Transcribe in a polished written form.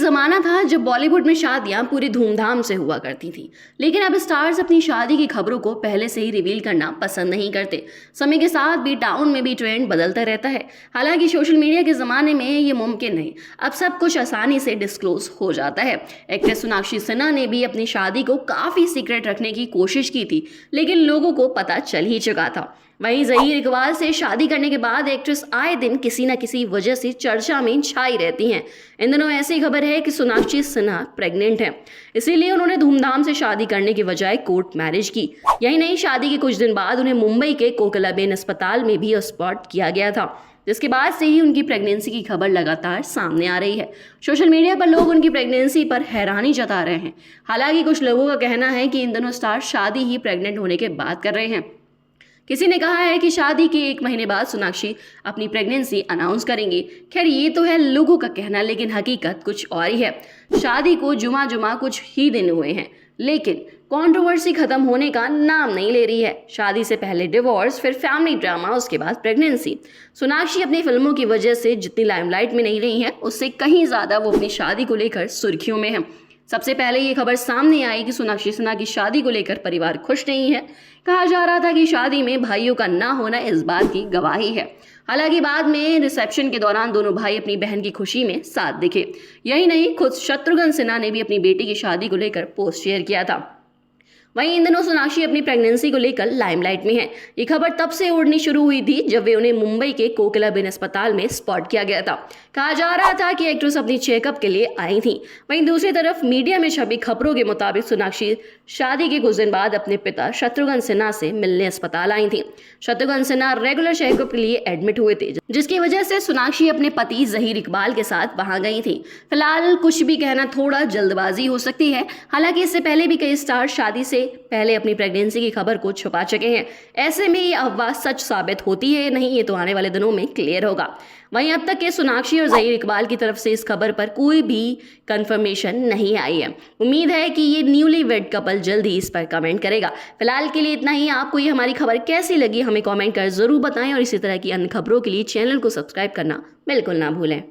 ज़माना था जब बॉलीवुड में शादियां पूरी धूमधाम से हुआ करती थी, लेकिन अब स्टार्स अपनी शादी की खबरों को पहले से ही रिवील करना पसंद नहीं करते। समय के साथ भी टाउन में भी ट्रेंड बदलता रहता है। हालांकि सोशल मीडिया के ज़माने में ये मुमकिन नहीं, अब सब कुछ आसानी से डिस्क्लोज हो जाता है। एक्ट्रेस सोनाक्षी सिन्हा ने भी अपनी शादी को काफ़ी सीक्रेट रखने की कोशिश की थी, लेकिन लोगों को पता चल ही चुका था। वहीं ज़हीर इकबाल से शादी करने के बाद एक्ट्रेस आए दिन किसी न किसी वजह से चर्चा में छाई रहती हैं। इन दिनों ऐसी खबर है कि सोनाक्षी सिन्हा प्रेग्नेंट हैं, इसीलिए उन्होंने धूमधाम से शादी करने की बजाय कोर्ट मैरिज की। यही नहीं, शादी के कुछ दिन बाद उन्हें मुंबई के कोकिलाबेन अस्पताल में भी स्पॉट किया गया था, जिसके बाद से ही उनकी प्रेगनेंसी की खबर लगातार सामने आ रही है। सोशल मीडिया पर लोग उनकी प्रेगनेंसी पर हैरानी जता रहे हैं। हालांकि कुछ लोगों का कहना है कि इन दोनों स्टार शादी ही प्रेग्नेंट होने के बाद कर रहे हैं। किसी ने कहा है कि शादी के 1 महीने बाद सोनाक्षी अपनी प्रेगनेंसी अनाउंस करेंगी। खैर, ये तो है लोगों का कहना, लेकिन हकीकत कुछ और ही है। शादी को जुमा कुछ ही दिन हुए हैं, लेकिन कंट्रोवर्सी खत्म होने का नाम नहीं ले रही है। शादी से पहले डिवोर्स, फिर फैमिली ड्रामा, उसके बाद प्रेगनेंसी। सोनाक्षी अपनी फिल्मों की वजह से जितनी लाइमलाइट में नहीं रही हैं, उससे कहीं ज़्यादा वो अपनी शादी को लेकर सुर्खियों में हैं। सबसे पहले ये खबर सामने आई कि सोनाक्षी सिन्हा की शादी को लेकर परिवार खुश नहीं है। कहा जा रहा था कि शादी में भाइयों का ना होना इस बात की गवाही है। हालांकि बाद में रिसेप्शन के दौरान दोनों भाई अपनी बहन की खुशी में साथ दिखे। यही नहीं, खुद शत्रुघ्न सिन्हा ने भी अपनी बेटी की शादी को लेकर पोस्ट शेयर किया था। वहीं इन दिनों सोनाक्षी अपनी प्रेगनेंसी को लेकर लाइमलाइट में है। ये खबर तब से उड़नी शुरू हुई थी जब वे उन्हें मुंबई के कोकिलाबेन अस्पताल में स्पॉट किया गया था। कहा जा रहा था कि एक्ट्रेस अपनी चेकअप के लिए आई थी। वहीं दूसरी तरफ मीडिया में छपी खबरों के मुताबिक सोनाक्षी शादी के कुछ दिन बाद अपने पिता शत्रुघ्न सिन्हा से मिलने अस्पताल आई थी। शत्रुघ्न सिन्हा रेगुलर चेकअप के लिए एडमिट हुए थे, जिसकी वजह से सोनाक्षी अपने पति ज़हीर इकबाल के साथ वहां गई थी। फिलहाल कुछ भी कहना थोड़ा जल्दबाजी हो सकती है। हालांकि इससे पहले भी कई स्टार शादी से पहले अपनी प्रेगनेंसी की खबर को छुपा चुके हैं। ऐसे में ये अफवाह सच साबित होती है या नहीं, ये तो आने वाले दिनों में क्लियर होगा। वहीं अब तक के सोनाक्षी और ज़हीर इकबाल की तरफ से इस खबर पर कोई भी कंफर्मेशन नहीं आई है। उम्मीद है कि ये न्यूली वेड कपल जल्द ही इस पर कमेंट करेगा। फिलहाल के लिए इतना ही। आपको ये हमारी खबर कैसी लगी हमें कमेंट कर जरूर बताएं, और इसी तरह की अन्य खबरों के लिए चैनल को सब्सक्राइब करना बिल्कुल ना भूलें।